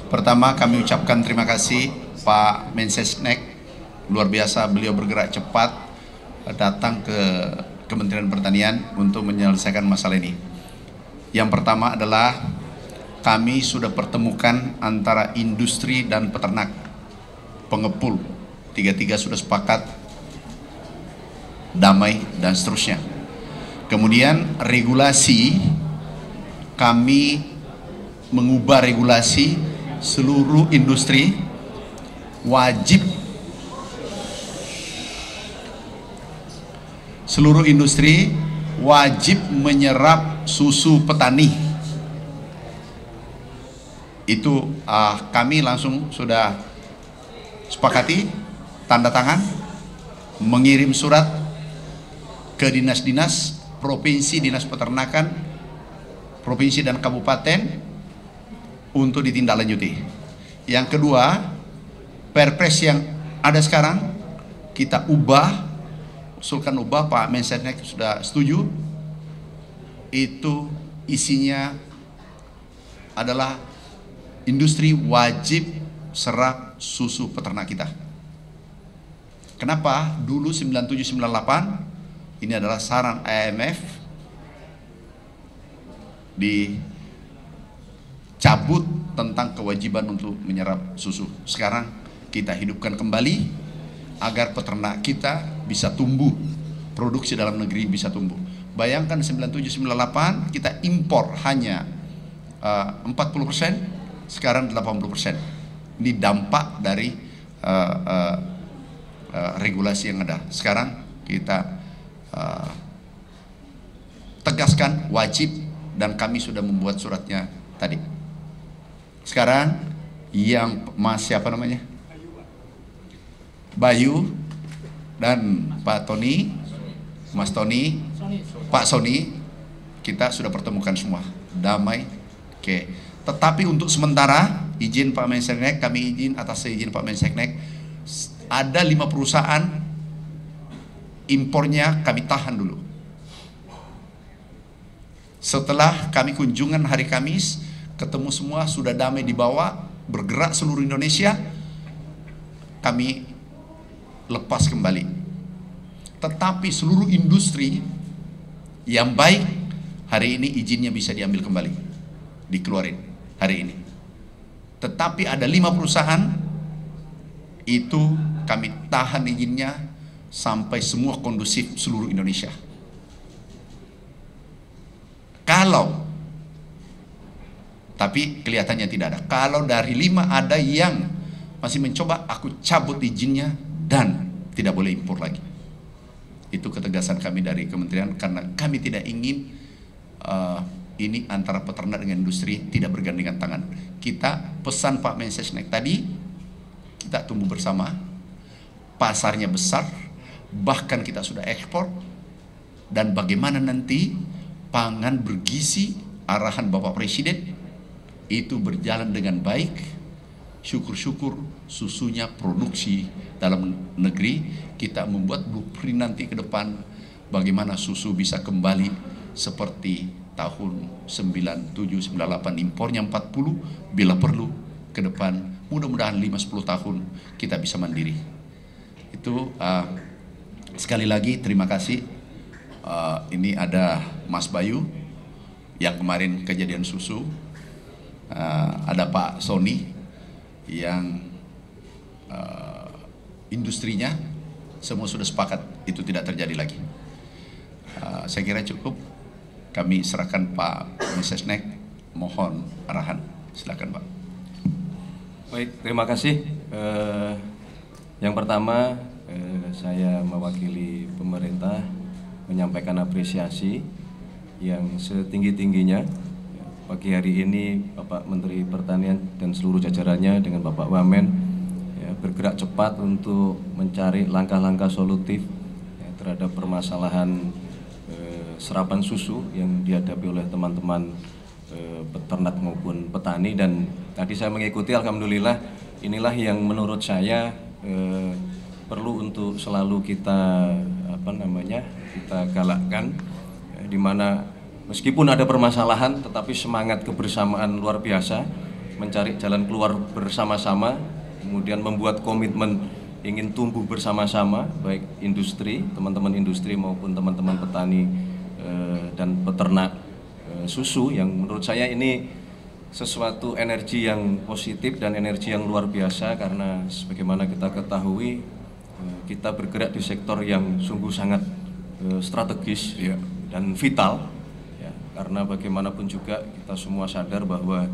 Pertama, kami ucapkan terima kasih Pak Mensesnek, luar biasa beliau bergerak cepat datang ke Kementerian Pertanian untuk menyelesaikan masalah ini. Yang pertama adalah kami sudah pertemukan antara industri dan peternak, pengepul, tiga-tiga sudah sepakat, damai dan seterusnya. Kemudian regulasi, kami mengubah regulasi seluruh industri wajib menyerap susu petani. Itu kami langsung sudah sepakati, tanda tangan, mengirim surat ke dinas-dinas provinsi, dinas peternakan provinsi dan kabupaten untuk ditindaklanjuti. Yang kedua, Perpres yang ada sekarang kita usulkan ubah, Pak Mensesnek sudah setuju. Itu isinya adalah industri wajib serap susu peternak kita. Kenapa? Dulu 9798 ini adalah saran IMF, dicabut tentang kewajiban untuk menyerap susu. Sekarang kita hidupkan kembali agar peternak kita bisa tumbuh, produksi dalam negeri bisa tumbuh. Bayangkan 9798 kita impor hanya 40%, sekarang 80%. Ini dampak dari regulasi yang ada. Sekarang kita tegaskan wajib, dan kami sudah membuat suratnya tadi. Sekarang yang siapa namanya? Bayu dan Pak Tony, Mas Tony, Pak Sony, kita sudah pertemukan semua, damai. Oke. Tetapi untuk sementara izin Pak Mensesnek, kami izin atas izin Pak Mensesnek, ada 5 perusahaan impornya kami tahan dulu. Setelah kami kunjungan hari Kamis, ketemu semua, sudah damai di bawah, bergerak seluruh Indonesia, kami lepas kembali. Tetapi seluruh industri yang baik, hari ini izinnya bisa diambil kembali, dikeluarin hari ini. Tetapi ada 5 perusahaan, itu kami tahan izinnya sampai semua kondusif seluruh Indonesia. Tapi kelihatannya tidak ada. Kalau dari 5 ada yang masih mencoba, aku cabut izinnya dan tidak boleh impor lagi. Itu ketegasan kami dari kementerian, karena kami tidak ingin ini antara peternak dengan industri tidak bergandengan tangan. Kita pesan Pak Mensesnek tadi, kita tumbuh bersama, pasarnya besar, bahkan kita sudah ekspor, dan bagaimana nanti pangan bergizi, arahan Bapak Presiden itu berjalan dengan baik. Syukur-syukur susunya produksi dalam negeri. Kita membuat blueprint nanti ke depan bagaimana susu bisa kembali seperti tahun 97-98, impornya 40, bila perlu ke depan mudah-mudahan 5-10 tahun kita bisa mandiri. Itu sekali lagi terima kasih. Ini ada Mas Bayu yang kemarin kejadian susu, ada Pak Sony yang industrinya semua sudah sepakat itu tidak terjadi lagi. Saya kira cukup. Kami serahkan Pak Mensesnek, mohon arahan. Silakan Pak. Baik, terima kasih. Yang pertama, saya mewakili pemerintah menyampaikan apresiasi yang setinggi-tingginya pagi hari ini Bapak Menteri Pertanian dan seluruh jajarannya dengan Bapak Wamen bergerak cepat untuk mencari langkah-langkah solutif terhadap permasalahan serapan susu yang dihadapi oleh teman-teman peternak maupun petani. Dan tadi saya mengikuti, alhamdulillah inilah yang menurut saya perlu untuk selalu kita kita galakkan, di mana meskipun ada permasalahan tetapi semangat kebersamaan luar biasa mencari jalan keluar bersama-sama, kemudian membuat komitmen ingin tumbuh bersama-sama, baik industri, teman-teman industri maupun teman-teman petani dan peternak susu, yang menurut saya ini sesuatu energi yang positif dan energi yang luar biasa, karena sebagaimana kita ketahui kita bergerak di sektor yang sungguh sangat strategis ya, dan vital ya, karena bagaimanapun juga kita semua sadar bahwa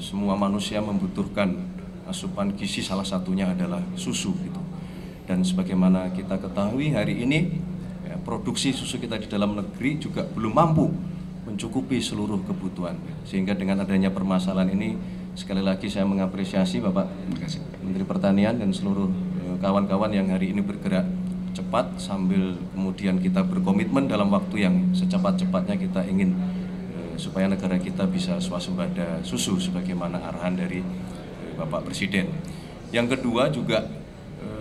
semua manusia membutuhkan asupan gizi, salah satunya adalah susu gitu. Dan sebagaimana kita ketahui hari ini ya, produksi susu kita di dalam negeri juga belum mampu mencukupi seluruh kebutuhan, sehingga dengan adanya permasalahan ini sekali lagi saya mengapresiasi Bapak Menteri Pertanian dan seluruh kawan-kawan yang hari ini bergerak cepat sambil kemudian kita berkomitmen dalam waktu yang secepat-cepatnya kita ingin supaya negara kita bisa swasembada susu sebagaimana arahan dari Bapak Presiden. Yang kedua juga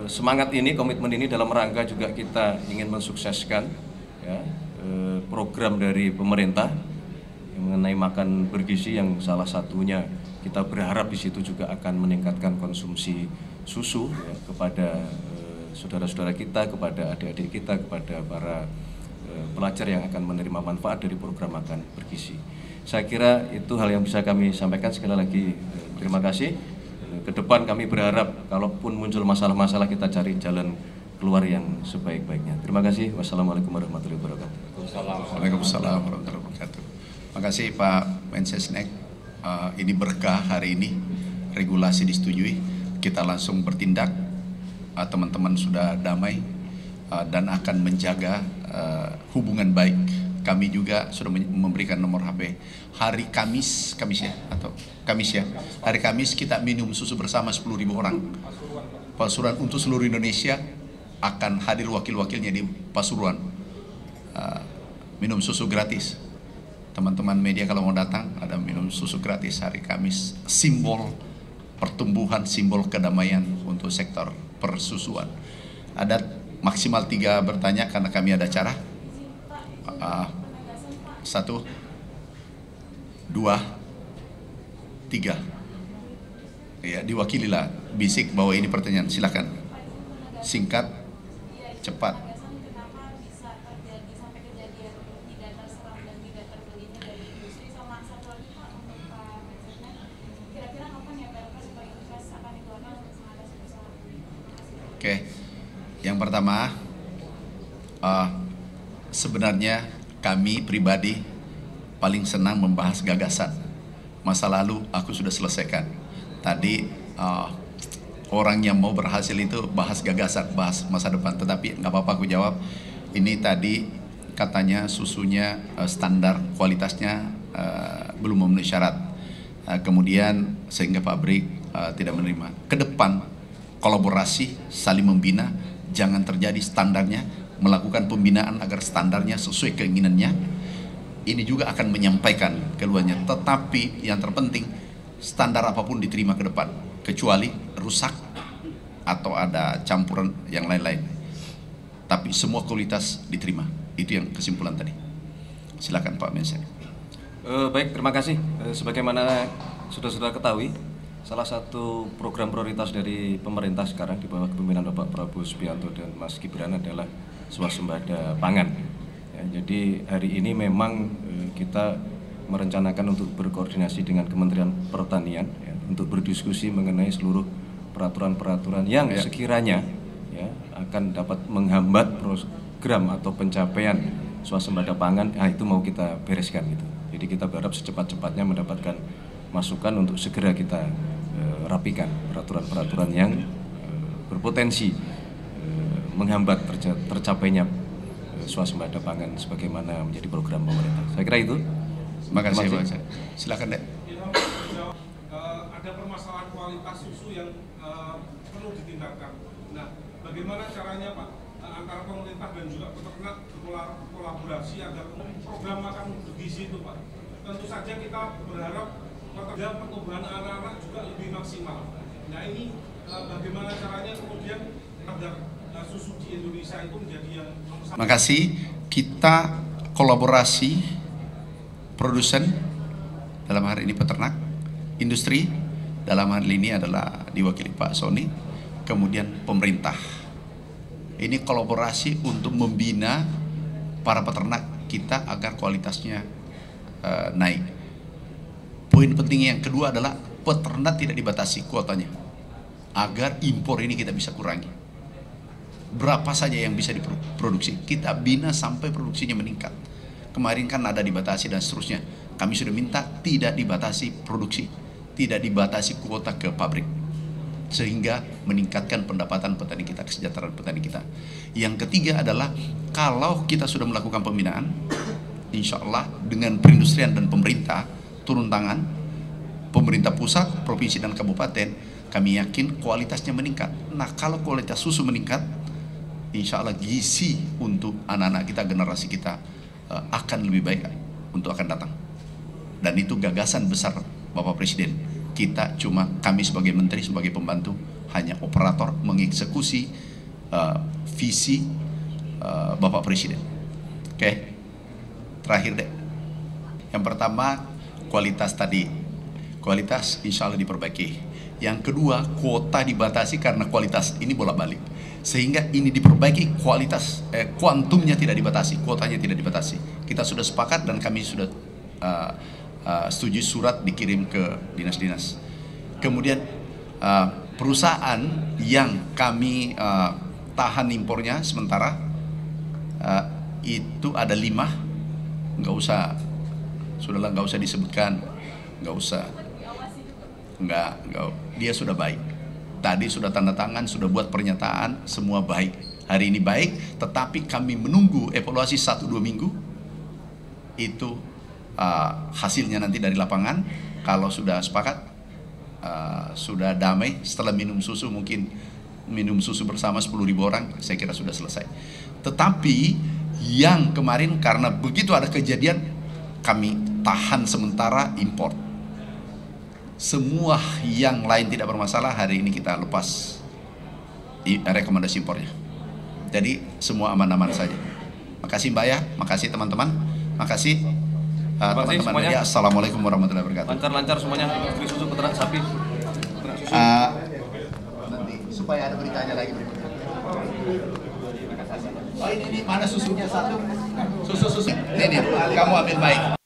semangat ini, komitmen ini dalam rangka juga kita ingin mensukseskan ya, program dari pemerintah yang mengenai makan bergizi, yang salah satunya kita berharap di situ juga akan meningkatkan konsumsi susu ya, kepada saudara-saudara kita, kepada adik-adik kita, kepada para pelajar yang akan menerima manfaat dari program makan bergizi. Saya kira itu hal yang bisa kami sampaikan. Sekali lagi terima kasih. Ke depan kami berharap kalaupun muncul masalah-masalah kita cari jalan keluar yang sebaik-baiknya. Terima kasih. Wassalamualaikum warahmatullahi wabarakatuh. Waalaikumsalam warahmatullahi wabarakatuh. Terima kasih Pak Mensesnek. Ini berkah hari ini, regulasi disetujui, kita langsung bertindak. Teman-teman sudah damai dan akan menjaga hubungan baik. Kami juga sudah memberikan nomor HP. Hari Kamis ya, atau Kamis ya. Hari Kamis kita minum susu bersama 10.000 orang. Pasuruan untuk seluruh Indonesia akan hadir wakil-wakilnya di Pasuruan. Minum susu gratis. Teman-teman media kalau mau datang ada minum susu gratis hari Kamis. Simbol pertumbuhan, simbol kedamaian untuk sektor persusuan. Ada maksimal 3 bertanya karena kami ada acara. 1, 2, 3. Ya, diwakililah bisik bahwa ini pertanyaan. Silakan. Singkat, cepat. Oke, yang pertama, sebenarnya kami pribadi paling senang membahas gagasan. Masa lalu aku sudah selesaikan. Tadi orang yang mau berhasil itu bahas gagasan, bahas masa depan. Tetapi nggak apa-apa aku jawab. Ini tadi katanya susunya standar kualitasnya belum memenuhi syarat. Kemudian sehingga pabrik tidak menerima. Ke depan kolaborasi, saling membina, jangan terjadi standarnya, melakukan pembinaan agar standarnya sesuai keinginannya. Ini juga akan menyampaikan keluarnya. Tetapi yang terpenting, standar apapun diterima ke depan, kecuali rusak atau ada campuran yang lain-lain. Tapi semua kualitas diterima. Itu yang kesimpulan tadi. Silakan Pak Mensesnek. Baik, terima kasih. Sebagaimana sudah ketahui, salah satu program prioritas dari pemerintah sekarang di bawah kepemimpinan Bapak Prabowo Subianto dan Mas Gibran adalah swasembada pangan. Ya, jadi hari ini memang kita merencanakan untuk berkoordinasi dengan Kementerian Pertanian ya, untuk berdiskusi mengenai seluruh peraturan-peraturan yang sekiranya ya, akan dapat menghambat program atau pencapaian swasembada pangan. Itu mau kita bereskan gitu. Jadi kita berharap secepat-cepatnya mendapatkan masukan untuk segera kita rapikan peraturan-peraturan yang berpotensi menghambat tercapainya swasembada pangan sebagaimana menjadi program pemerintah. Saya kira itu. Terima kasih Pak. Silakan Dek. Ada permasalahan kualitas susu yang perlu ditingkatkan. Nah, bagaimana caranya Pak antara pemerintah dan juga peternak berkolaborasi agar program makan bergizi itu Pak? Tentu saja kita berharap pertumbuhan anak-anak juga lebih maksimal. Nah ini bagaimana caranya kemudian agar susu di Indonesia itu menjadi yang Terima kasih. Kita kolaborasi produsen dalam hari ini peternak industri, dalam hal ini adalah diwakili Pak Sony, kemudian pemerintah. Ini kolaborasi untuk membina para peternak kita agar kualitasnya naik. Poin penting yang kedua adalah peternak tidak dibatasi kuotanya, agar impor ini kita bisa kurangi. Berapa saja yang bisa diproduksi, kita bina sampai produksinya meningkat. Kemarin kan ada dibatasi dan seterusnya. Kami sudah minta tidak dibatasi produksi, tidak dibatasi kuota ke pabrik, sehingga meningkatkan pendapatan petani kita, kesejahteraan petani kita. Yang ketiga adalah kalau kita sudah melakukan pembinaan, insya Allah dengan perindustrian dan pemerintah turun tangan, pemerintah pusat, provinsi dan kabupaten, kami yakin kualitasnya meningkat. Nah, kalau kualitas susu meningkat, insya Allah gizi untuk anak-anak kita, generasi kita akan lebih baik untuk akan datang. Dan itu gagasan besar Bapak Presiden. Kami sebagai menteri, sebagai pembantu, hanya operator mengeksekusi visi Bapak Presiden. Oke, terakhir deh. Yang pertama, kualitas tadi. Kualitas insya Allah diperbaiki. Yang kedua, kuota dibatasi karena kualitas ini bolak-balik. Sehingga ini diperbaiki, kualitas, kuantumnya tidak dibatasi, kuotanya tidak dibatasi. Kita sudah sepakat dan kami sudah setuju, surat dikirim ke dinas-dinas. Kemudian perusahaan yang kami tahan impornya sementara itu ada 5, nggak usah, sudahlah, nggak usah disebutkan, nggak usah, nggak, dia sudah baik. Tadi sudah tanda tangan, sudah buat pernyataan, semua baik. Hari ini baik, tetapi kami menunggu evaluasi 1-2 minggu. Itu hasilnya nanti dari lapangan. Kalau sudah sepakat, sudah damai, setelah minum susu, mungkin minum susu bersama 10.000 orang, saya kira sudah selesai. Tetapi yang kemarin karena begitu ada kejadian, kami tahan sementara import. Semua yang lain tidak bermasalah, hari ini kita lepas rekomendasi impornya. Jadi semua aman-aman saja. Makasih Mbak ya, makasih teman-teman, makasih teman-teman media. Assalamualaikum warahmatullahi wabarakatuh. Lancar-lancar semuanya, beli susu peternak sapi, peternak susu. Nanti supaya ada beritanya lagi berikutnya. Oh ini mana susunya satu? Susu. Ini kamu ambil baik.